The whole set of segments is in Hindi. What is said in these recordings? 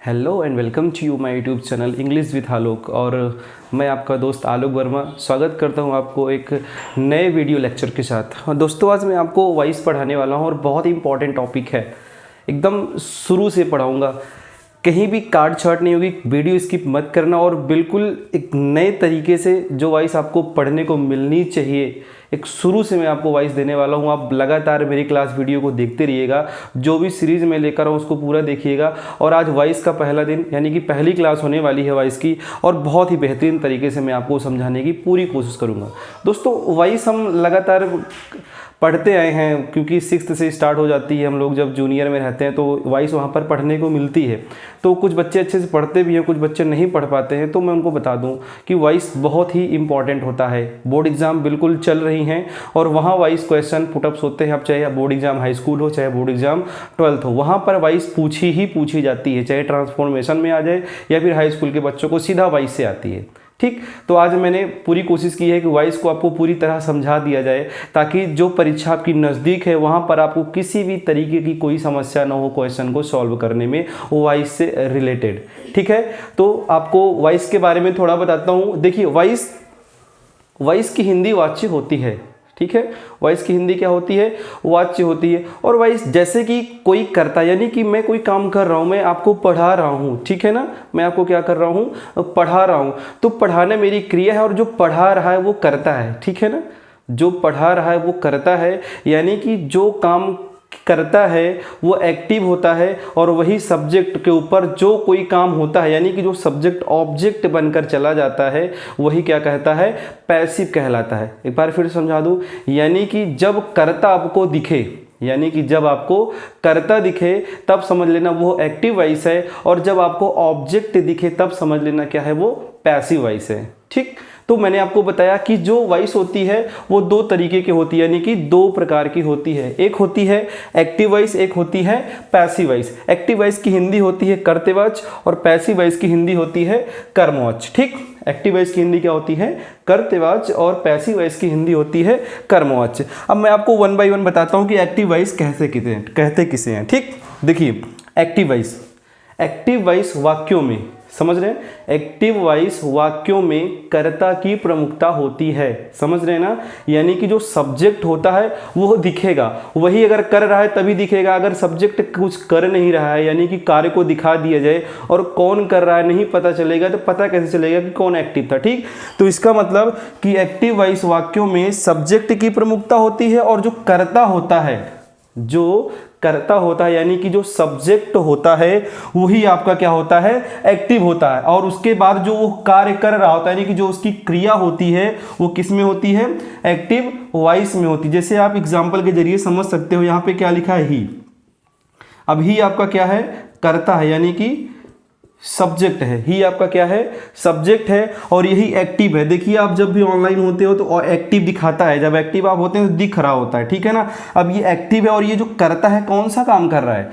Hello and welcome to you my YouTube channel English with Alok. और मैं आपका दोस्त आलोक वर्मा स्वागत करता हूं आपको एक नए वीडियो लेक्चर के साथ। और दोस्तों आज मैं आपको वॉइस पढ़ाने वाला हूं और बहुत ही इंपॉर्टेंट टॉपिक है, एकदम शुरू से पढ़ाऊंगा, कहीं भी काट छाट नहीं होगी, वीडियो स्किप मत करना और बिल्कुल एक नए तरीके से जो वॉइस आपको पढ़ने को मिलनी चाहिए, एक शुरू से मैं आपको वॉइस देने वाला हूं। आप लगातार मेरी क्लास वीडियो को देखते रहिएगा, जो भी सीरीज़ में लेकर आऊँ उसको पूरा देखिएगा। और आज वॉइस का पहला दिन यानी कि पहली क्लास होने वाली है वॉइस की, और बहुत ही बेहतरीन तरीके से मैं आपको समझाने की पूरी कोशिश करूँगा। दोस्तों वॉइस हम लगातार पढ़ते आए हैं, क्योंकि 6th से स्टार्ट हो जाती है। हम लोग जब जूनियर में रहते हैं तो वॉइस वहाँ पर पढ़ने को मिलती है। तो कुछ बच्चे अच्छे से पढ़ते भी हैं, कुछ बच्चे नहीं पढ़ पाते हैं। तो मैं उनको बता दूं कि वॉइस बहुत ही इंपॉर्टेंट होता है। बोर्ड एग्जाम बिल्कुल चल रही हैं और वहाँ वॉइस क्वेश्चन पुटअप्स होते हैं। अब चाहे बोर्ड एग्जाम हाई स्कूल हो, चाहे बोर्ड एग्जाम 12th हो, वहाँ पर वॉइस पूछी जाती है, चाहे ट्रांसफॉर्मेशन में आ जाए या फिर हाई स्कूल के बच्चों को सीधा वॉइस से आती है। ठीक, तो आज मैंने पूरी कोशिश की है कि वॉइस को आपको पूरी तरह समझा दिया जाए, ताकि जो परीक्षा आपकी नज़दीक है वहाँ पर आपको किसी भी तरीके की कोई समस्या ना हो क्वेश्चन को सॉल्व करने में वॉइस से रिलेटेड। ठीक है, तो आपको वॉइस के बारे में थोड़ा बताता हूँ। देखिए वॉइस की हिंदी वाच्य होती है। ठीक है, वॉइस की हिंदी क्या होती है? वाच्य होती है। और वॉइस जैसे कि कोई करता, यानी कि मैं कोई काम कर रहा हूँ, मैं आपको पढ़ा रहा हूँ, ठीक है ना, मैं आपको क्या कर रहा हूँ? पढ़ा रहा हूँ। तो पढ़ाना मेरी क्रिया है और जो पढ़ा रहा है वो करता है। ठीक है ना, जो पढ़ा रहा है वो करता है, यानी कि जो काम करता है वो एक्टिव होता है। और वही सब्जेक्ट के ऊपर जो कोई काम होता है, यानी कि जो सब्जेक्ट ऑब्जेक्ट बनकर चला जाता है, वही क्या कहता है? पैसिव कहलाता है। एक बार फिर समझा दूं, यानी कि जब कर्ता आपको दिखे, यानी कि जब आपको कर्ता दिखे तब समझ लेना वो एक्टिव वॉइस है, और जब आपको ऑब्जेक्ट दिखे तब समझ लेना क्या है? वो पैसिव वॉइस है। ठीक, तो मैंने आपको बताया कि जो वॉइस होती है वो दो तरीके की होती है, यानी कि दो प्रकार की होती है। एक होती है एक्टिव वॉइस, एक होती है पैसिव वॉइस। एक्टिव वॉइस की हिंदी होती है कर्तवाच्य और पैसिव वॉइस की हिंदी होती है कर्मवाच्य। ठीक, एक्टिव वॉइस की हिंदी क्या होती है? कर्तवाच्य, और पैसिव वॉइस की हिंदी होती है कर्मवाच्य। अब मैं आपको 1 बाय 1 बताता हूँ कि एक्टिव वॉइस कहते किसे हैं। ठीक, देखिए एक्टिव वॉइस वाक्यों में, समझ रहे हैं, एक्टिव वॉइस वाक्यों में कर्ता की प्रमुखता होती है। समझ रहे हैं ना, यानी कि जो सब्जेक्ट होता है वो दिखेगा, वही अगर कर रहा है तभी दिखेगा। अगर सब्जेक्ट कुछ कर नहीं रहा है, यानी कि कार्य को दिखा दिया जाए और कौन कर रहा है नहीं पता चलेगा, तो पता कैसे चलेगा कि कौन एक्टिव था? ठीक, तो इसका मतलब कि एक्टिव वॉइस वाक्यों में सब्जेक्ट की प्रमुखता होती है, और जो कर्ता होता है, यानी कि जो सब्जेक्ट होता है वही आपका क्या होता है? एक्टिव होता है। और उसके बाद जो वो कार्य कर रहा होता है, यानी कि जो उसकी क्रिया होती है वो किस में होती है? एक्टिव वॉइस में होती है। जैसे आप एग्जांपल के जरिए समझ सकते हो, यहाँ पे क्या लिखा है? ही। अब ही आपका क्या है? कर्ता है, यानी कि सब्जेक्ट है। ही आपका क्या है? सब्जेक्ट है, और यही एक्टिव है। देखिए आप जब भी ऑनलाइन होते हो तो एक्टिव दिखाता है, जब एक्टिव आप होते हैं तो दिख रहा होता है। ठीक है ना, अब ये एक्टिव है, और ये जो करता है कौन सा काम कर रहा है?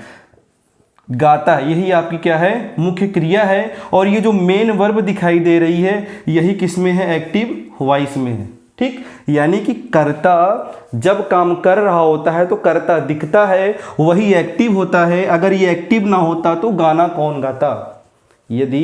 गाता है। यही आपकी क्या है? मुख्य क्रिया है। और ये जो मेन वर्ब दिखाई दे रही है यही किस में है? एक्टिव वॉइस में है। ठीक, यानी कि कर्ता जब काम कर रहा होता है तो कर्ता दिखता है, वही एक्टिव होता है। अगर ये एक्टिव ना होता तो गाना कौन गाता? यदि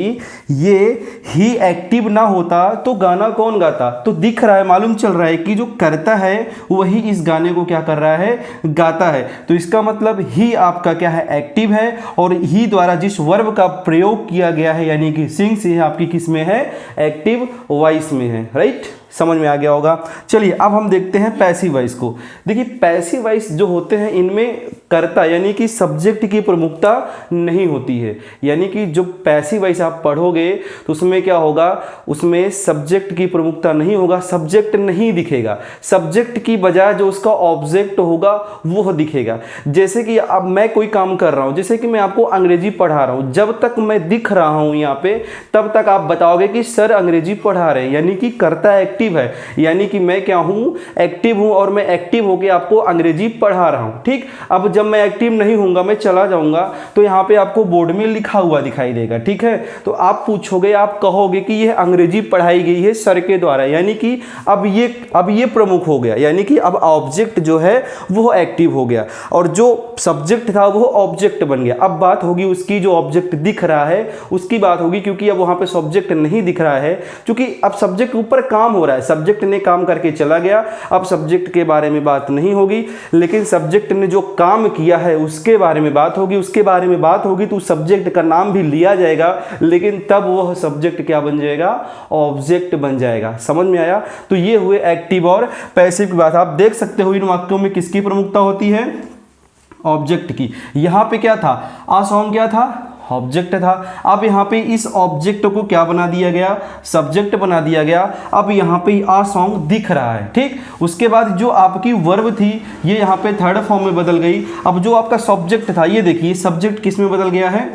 ये ही एक्टिव ना होता तो गाना कौन गाता? तो दिख रहा है, मालूम चल रहा है कि जो करता है वही इस गाने को क्या कर रहा है? गाता है। तो इसका मतलब ही आपका क्या है? एक्टिव है, और ही द्वारा जिस वर्ब का प्रयोग किया गया है, यानी कि सिंग्स, ये आपकी किस में है? एक्टिव वॉइस में है। राइट, समझ में आ गया होगा। चलिए अब हम देखते हैं पैसिव वॉइस को। देखिए पैसिव वॉइस जो होते हैं इनमें कर्ता यानी कि सब्जेक्ट की प्रमुखता नहीं होती है। यानी कि जो पैसिव वॉइस आप पढ़ोगे तो उसमें क्या होगा? उसमें सब्जेक्ट की प्रमुखता नहीं होगा, सब्जेक्ट नहीं दिखेगा। सब्जेक्ट की बजाय जो उसका ऑब्जेक्ट होगा वो दिखेगा। जैसे कि अब मैं कोई काम कर रहा हूं, जैसे कि मैं आपको अंग्रेजी पढ़ा रहा हूं, जब तक मैं दिख रहा हूं यहाँ पे तब तक आप बताओगे कि सर अंग्रेजी पढ़ा रहे हैं, यानी कि कर्ता एक्टिव है। यानी कि मैं क्या हूं? एक्टिव हूं, और मैं एक्टिव होकर आपको अंग्रेजी पढ़ा रहा हूं। ठीक, अब जब मैं एक्टिव नहीं होऊंगा, मैं चला जाऊंगा, तो यहाँ पे आपको बोर्ड में लिखा हुआ दिखाई देगा, ठीक है। तो आप पूछोगे, आप कहोगे कि यह अंग्रेजी पढ़ाई गई है सर के द्वारा, यानी कि अब ये प्रमुख हो गया, यानी कि अब ऑब्जेक्ट जो है वो एक्टिव हो गया और जो सब्जेक्ट था वो ऑब्जेक्ट बन गया। अब बात होगी उसकी, जो ऑब्जेक्ट दिख रहा है उसकी बात होगी, क्योंकि अब वहां पे सब्जेक्ट नहीं दिख रहा है, क्योंकि अब सब्जेक्ट के ऊपर काम हो रहा है, सब्जेक्ट ने काम करके चला गया। अब सब्जेक्ट के बारे में बात नहीं होगी, लेकिन सब्जेक्ट ने जो काम किया है उसके बारे में बात होगी। उसके बारे में बात होगी तो सब्जेक्ट का नाम भी लिया जाएगा, लेकिन तब वह सब्जेक्ट क्या बन जाएगा, ऑब्जेक्ट बन जाएगा। समझ में आया? तो ये हुए एक्टिव और पैसिव की बात। आप देख सकते हो इन वाक्यों में किसकी प्रमुखता होती है, ऑब्जेक्ट की। यहां पे क्या था, आ सॉन्ग क्या था, ऑब्जेक्ट था। अब यहाँ पे इस ऑब्जेक्ट को क्या बना दिया गया, सब्जेक्ट बना दिया गया। अब यहाँ पे आ सॉन्ग दिख रहा है, ठीक। उसके बाद जो आपकी वर्ब थी ये यहाँ पे थर्ड फॉर्म में बदल गई। अब जो आपका सब्जेक्ट था, ये देखिए सब्जेक्ट किस में बदल गया है,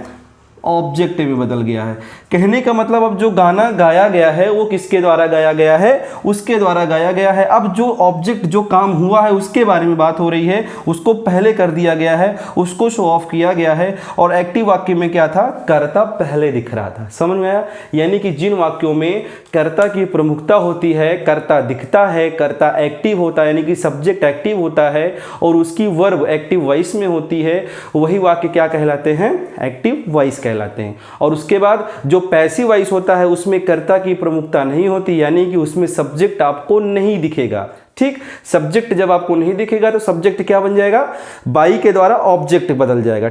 ऑब्जेक्ट में बदल गया है। कहने का मतलब अब जो गाना गाया गया है वो किसके द्वारा गाया गया है, उसके द्वारा गाया गया है। अब जो ऑब्जेक्ट, जो काम हुआ है उसके बारे में बात हो रही है, उसको पहले कर दिया गया है, उसको शो ऑफ किया गया है। और एक्टिव वाक्य में क्या था, कर्ता पहले दिख रहा था। समझ में आया? यानी कि जिन वाक्यों में कर्ता की प्रमुखता होती है, कर्ता दिखता है, कर्ता एक्टिव होता है, यानी कि सब्जेक्ट एक्टिव होता है और उसकी वर्ब एक्टिव वॉइस में होती है, वही वाक्य क्या कहलाते हैं, एक्टिव वॉइस कहलाते हैं। और उसके बाद जो पैसिव वॉइस होता है उसमें कर्ता की प्रमुखता नहीं होती, यानी कि उसमें सब्जेक्ट आपको नहीं दिखेगा, ठीक। सब्जेक्ट जब आपको नहीं दिखेगा तो सब्जेक्ट क्या बन जाएगा, बाई के द्वारा ऑब्जेक्ट बदल जाएगा।